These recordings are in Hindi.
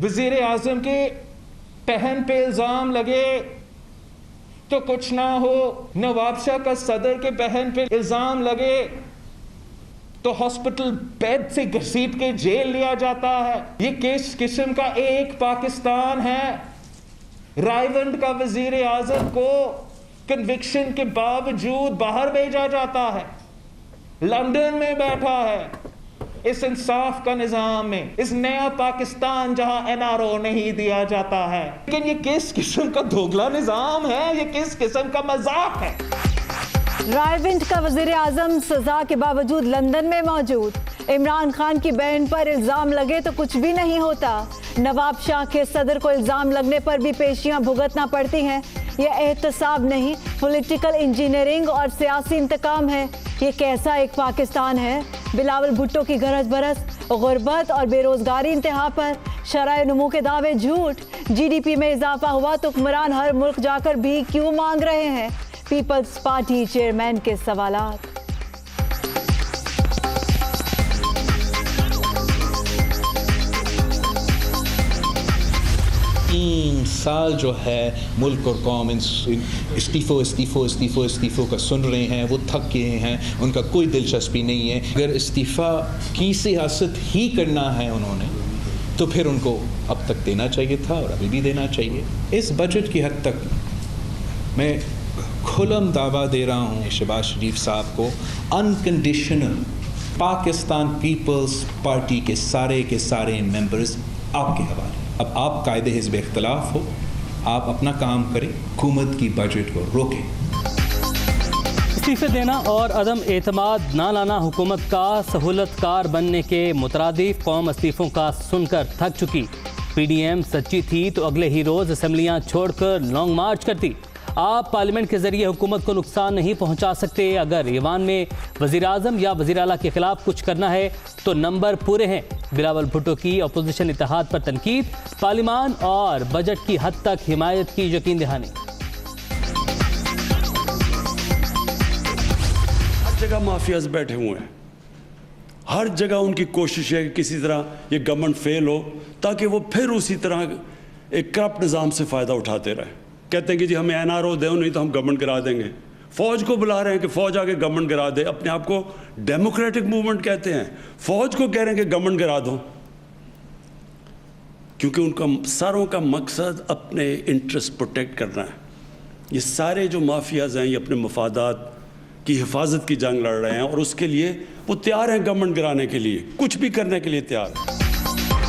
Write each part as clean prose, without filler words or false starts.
वजीर आजम के पहन पे इल्जाम लगे तो कुछ ना हो, नवाबशाह का सदर के बहन पे इल्जाम लगे तो हॉस्पिटल बेड से घसीट के जेल लिया जाता है। ये किस किस्म का एक पाकिस्तान है? रायवंड का वजीर आजम को कन्विक्शन के बावजूद बाहर भेजा जाता है, लंदन में बैठा है इस इंसाफ का निजाम में, इस नया पाकिस्तान जहां एनआरओ नहीं दिया जाता है। लेकिन ये किस किस्म का दोगला निजाम है? ये किस किस्म का मजाक है? रायविंड का वजीर आजम सजा के बावजूद लंदन में मौजूद। इमरान खान की बहन पर इल्जाम लगे तो कुछ भी नहीं होता। नवाब शाह के सदर को इल्जाम लगने पर भी पेशियां भुगतना पड़ती हैं। यह एहतसाब नहीं, पॉलिटिकल इंजीनियरिंग और सियासी इंतकाम है। ये कैसा एक पाकिस्तान है? बिलावल भुट्टो की गरज बरस, गुर्बत और बेरोजगारी इंतहा पर, शरह नमू के दावे झूठ। जीडीपी में इजाफा हुआ तो हुक्मरान हर मुल्क जाकर भी क्यों मांग रहे हैं? पीपल्स पार्टी चेयरमैन के सवालात। 3 साल जो है मुल्क और कौम इस्तीफ़ों का सुन रहे हैं, वो थक गए हैं, उनका कोई दिलचस्पी नहीं है। अगर इस्तीफ़ा की सियासत ही करना है उन्होंने तो फिर उनको अब तक देना चाहिए था और अभी भी देना चाहिए। इस बजट की हद तक मैं खुलम दावा दे रहा हूँ शहबाज शरीफ साहब को, अनकंडीशनल पाकिस्तान पीपल्स पार्टी के सारे मेंबर्स आपके हवाले। अब आप कायदे हिज़्ब इख्तिलाफ हो, आप अपना काम करें, हुकूमत की बजट को रोकें। इस्तीफ़े देना और अदम एतमाद ना लाना हुकूमत का सहूलतकार बनने के मुतरादिफ। कौम इस्तीफ़ों का सुनकर थक चुकी। PDM सच्ची थी तो अगले ही रोज़ असम्बलियाँ छोड़कर लॉन्ग मार्च करती। आप पार्लियामेंट के जरिए हुकूमत को नुकसान नहीं पहुंचा सकते। अगर ईवान में वज़ीर आज़म या वज़ीर आला के खिलाफ कुछ करना है तो नंबर पूरे हैं। बिलावल भुट्टो की अपोजिशन इत्तेहाद पर तनकीद, पार्लियामान और बजट की हद तक हिमायत की यकीन दहानी। हर जगह माफियाज बैठे हुए हैं, हर जगह उनकी कोशिश है कि किसी तरह ये गवर्नमेंट फेल हो ताकि वो फिर उसी तरह एक करप्ट निज़ाम से फ़ायदा उठाते रहें। कहते हैं कि जी हमें NRO दो, नहीं तो हम गवर्नमेंट गिरा देंगे। फ़ौज को बुला रहे हैं कि फ़ौज आके गवर्नमेंट गिरा दे। अपने आप को डेमोक्रेटिक मूवमेंट कहते हैं, फ़ौज को कह रहे हैं कि गवर्नमेंट गिरा दो, क्योंकि उनका सारों का मकसद अपने इंटरेस्ट प्रोटेक्ट करना है। ये सारे जो माफियाज हैं ये अपने मफादात की हिफाजत की जंग लड़ रहे हैं और उसके लिए वो तैयार हैं गवर्नमेंट गिराने के लिए, कुछ भी करने के लिए तैयार है।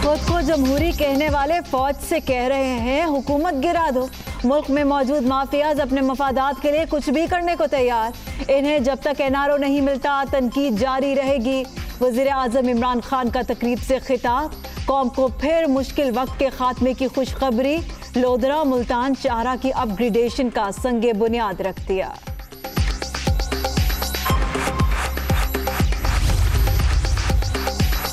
खुद को जमहूरी कहने वाले फौज से कह रहे हैं हुकूमत गिरा दो। मुल्क में मौजूद माफियाज अपने मफादात के लिए कुछ भी करने को तैयार। इन्हें जब तक NRO नहीं मिलता तनकीद जारी रहेगी। वज़ीर आज़म इमरान खान का तकरीब से खिताब, कौम को फिर मुश्किल वक्त के खात्मे की खुशखबरी। लोधरा मुल्तान चारा की अपग्रेडेशन का संगे बुनियाद रख दिया।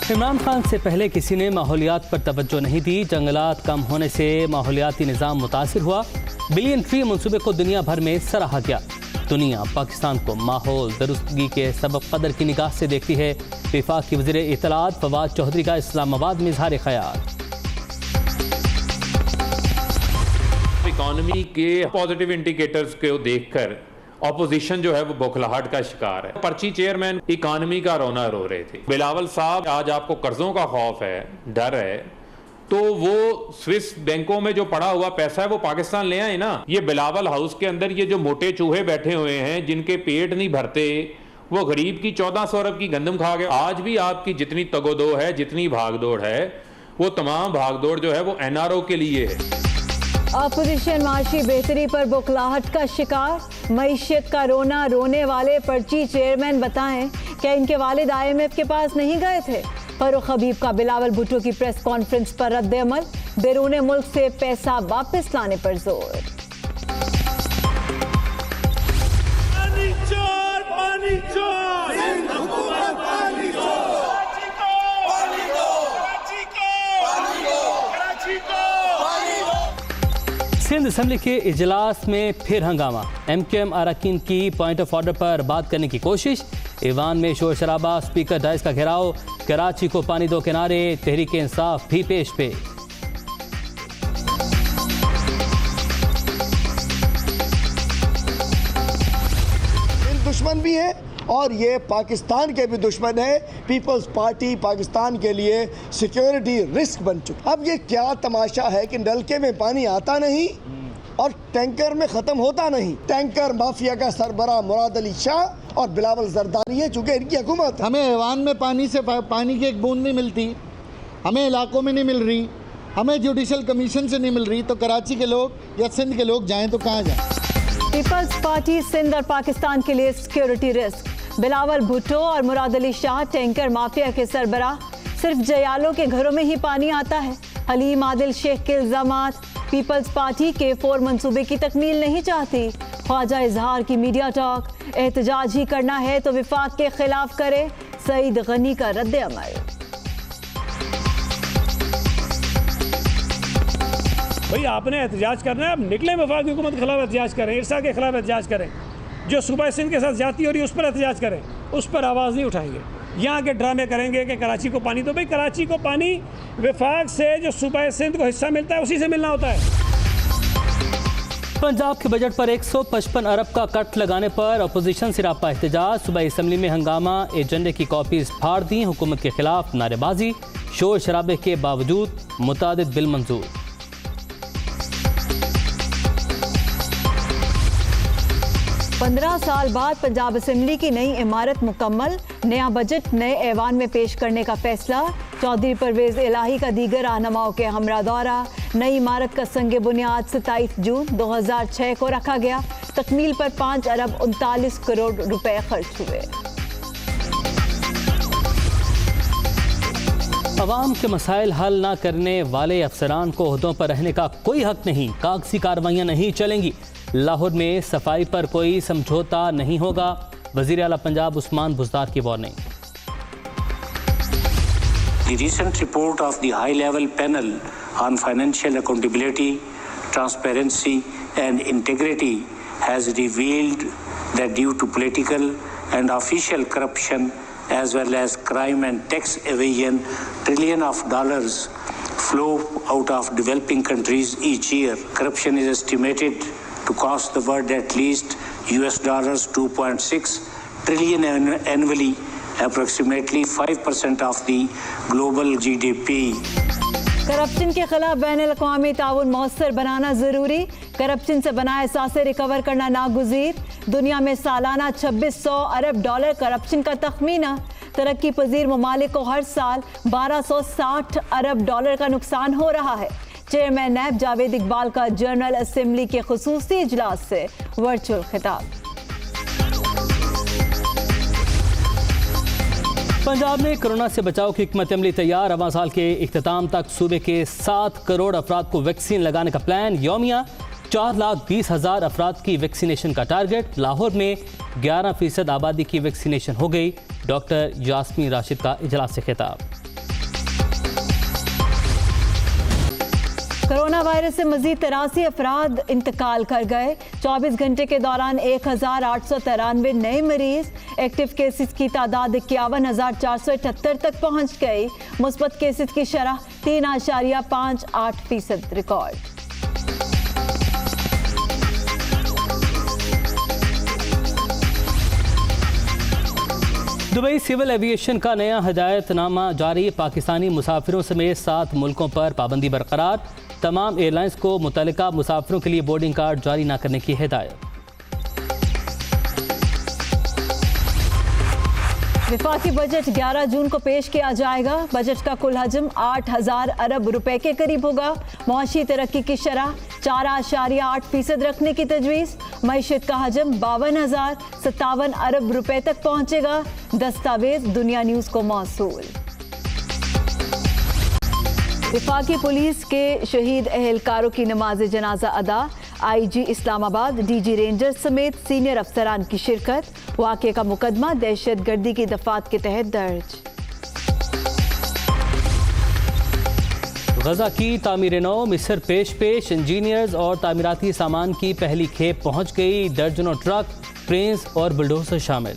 इमरान खान से पहले किसी ने माहौलियात पर तवज्जो नहीं दी। जंगलात कम होने से माहौलियाती निज़ाम मुतासिर हुआ। बिलियन ट्री मंसूबे को दुनिया भर में सराहा गया। दुनिया पाकिस्तान को माहौल दुरुस्तगी के सबब कदर की निगाह से देखती है। वफाक की वज़ीर इत्तलात फवाद चौधरी का इस्लामाबाद में इज़हार ख्याल। इकॉनमी के पॉजिटिव इंडिकेटर्स को देखकर ऑपोजिशन जो है वो बौखलाहट का शिकार है। पर्ची चेयरमैन इकॉनमी का रोना रो रहे थे। बिलावल साहब, आज आपको कर्जों का खौफ है, डर है, तो वो स्विस बैंकों में जो पड़ा हुआ पैसा है वो पाकिस्तान ले आए ना। ये बिलावल हाउस के अंदर ये जो मोटे चूहे बैठे हुए हैं जिनके पेट नहीं भरते, वो गरीब की 1400 अरब की गंदम खा गए। आज भी आपकी जितनी तगोदो है, जितनी भागदौड़ है, वो तमाम भागदौड़ जो है वो NRO के लिए है। अपोजिशन माशी बेहतरी पर बौखलाहट का शिकार। मईशत का रोना रोने वाले पर्ची चेयरमैन बताएं क्या इनके वालिद IMF के पास नहीं गए थे? फरूख हबीब का बिलावल भुट्टो की प्रेस कॉन्फ्रेंस पर रद्द अमल, बैरून मुल्क से पैसा वापस लाने पर जोर। सिंध असम्बली के इजलास में फिर हंगामा। MQM अरकान की पॉइंट ऑफ ऑर्डर पर बात करने की कोशिश। ईवान में शोर शराबा, स्पीकर डाइस का घेराव। कराची को पानी दो किनारे, तहरीक इंसाफ भी पेश पे। दुश्मन भी है और ये पाकिस्तान के भी दुश्मन है। पीपल्स पार्टी पाकिस्तान के लिए सिक्योरिटी रिस्क बन चुकी। अब ये क्या तमाशा है कि नलके में पानी आता नहीं और टैंकर में ख़त्म होता नहीं। टैंकर माफिया का सरबराह मुराद अली शाह और बिलावल जरदारी है, चूँकि इनकी हुकूमत। हमें ऐवान में पानी की एक बूंद नहीं मिलती, हमें इलाकों में नहीं मिल रही, हमें जुडिशल कमीशन से नहीं मिल रही, तो कराची के लोग या सिंध के लोग जाएं तो कहाँ जाएं? पीपल्स पार्टी सिंध और पाकिस्तान के लिए सिक्योरिटी रिस्क। बिलावल भुट्टो और मुराद अली शाह टैंकर माफिया के सरबराह। सिर्फ जयालों के घरों में ही पानी आता है। हलीम आदिल शेख के इल्जामात। पीपल्स पार्टी के 4 मंसूबे की तकमील नहीं चाहती। ख्वाजा इजहार की मीडिया टॉक। एहतजाज ही करना है तो विफाक के खिलाफ करे, सईद गनी का रद्द अमल। भाई आपने एहतजाज करना है, आप निकले वफाक की हुकूमत के खिलाफ एहतजाज करें, इरसा के खिलाफ एहतजाज करें, जो सूबा सिंध के साथ ज्यादती हो रही है उस पर एहतजाज करें, उस पर आवाज़ नहीं उठाएंगे। यहाँ के ड्रामे करेंगे कि कराची को पानी, तो भाई कराची को पानी वफाक से जो सूबा सिंध को हिस्सा मिलता है उसी से मिलना होता है। पंजाब के बजट पर 155 अरब का कट लगाने पर अपोजिशन से रापा एहतजाज। सुबह असम्बली में हंगामा, एजेंडे की कॉपीज फाड़ दी, हुकूमत के खिलाफ नारेबाजी। शोर शराबे के बावजूद मुतादिद बिल मंजूर। पंद्रह साल बाद पंजाब असेंबली की नई इमारत मुकम्मल। नया बजट नए ऐवान में पेश करने का फैसला। चौधरी परवेज इलाही का दीगर रहनुमाओं के हमरा दौरा। नई इमारत का संग बुनियाद 27 जून 2006 को रखा गया। तकमील पर 5 अरब 39 करोड़ रुपए खर्च हुए। अवाम के मसाइल हल न करने वाले अफसरान को ओहदों पर रहने का कोई हक नहीं। कागजी कार्रवाइयाँ नहीं चलेंगी। लाहौर में सफाई पर कोई समझौता नहीं होगा। वज़ीर आला पंजाब उस्मान बुज़दार की warning. The recent report of the high-level panel on financial accountability, transparency and integrity has revealed that due to political and official corruption as well as crime and tax evasion, trillions of dollars flow out of developing countries each year. Corruption is estimated to cost the world at least $2.6 trillion annually, approximately 5% of the global GDP. Corruption के खिलाफ बैनुल-अक़वामी ताउन मौसर बनाना जरूरी। करप्शन से बना एहसास रिकवर करना नागुज़ीर। दुनिया में सालाना 2600 अरब डॉलर करप्शन का तखमीना। तरक्की पजीर ममालिक को हर साल 1260 अरब डॉलर का नुकसान हो रहा है। चेयरमैन नैब जावेद इकबाल का जनरल असेंबली के खुसूसी इजलास से वर्चुअल खिताब। पंजाब में कोरोना से बचाव की हिकमत अमली तैयार। रवां साल के इख्तिताम तक सूबे के 7 करोड़ अफराद को वैक्सीन लगाने का प्लान। यौमिया 4,20,000 अफराद की वैक्सीनेशन का टारगेट। लाहौर में 11% आबादी की वैक्सीनेशन हो गई। डॉक्टर यास्मीन राशिद का इजलास से खिताब। कोरोना वायरस से मजीद 83 अफराद इंतकाल कर गए। 24 घंटे के दौरान 1,893 नए मरीज। एक्टिव केसेस की तादाद 51,478 तक पहुंच गई। मुस्बत केसेस की शरह 3.58% रिकॉर्ड। दुबई सिविल एविएशन का नया हिदायतनामा जारी। पाकिस्तानी मुसाफिरों समेत 7 मुल्कों पर पाबंदी बरकरार। तमाम एयरलाइंस को मुतल्लिका मुसाफिरों के लिए बोर्डिंग कार्ड जारी न करने की हिदायत। विफाकी बजट 11 जून को पेश किया जाएगा। बजट का कुल हजम 8,000 अरब रुपए के करीब होगा। मुआशी तरक्की की शरह 4.8% रखने की तजवीज़। मईशत का हजम 52,057 अरब रुपए तक पहुंचेगा। दस्तावेज दुनिया न्यूज़ को मौसूल। विफाकी पुलिस के शहीद अहलकारों की नमाज जनाजा अदा। IG इस्लामाबाद, DG रेंजर्स समेत सीनियर अफसरान की शिरकत। वाक़े का मुकदमा दहशतगर्दी की दफात के तहत दर्ज। गजा की तामीर नौ मिस्र पेश इंजीनियर्स और तामीराती सामान की पहली खेप पहुंच गई। दर्जनों ट्रक, क्रेन्स और बुलडोजर शामिल।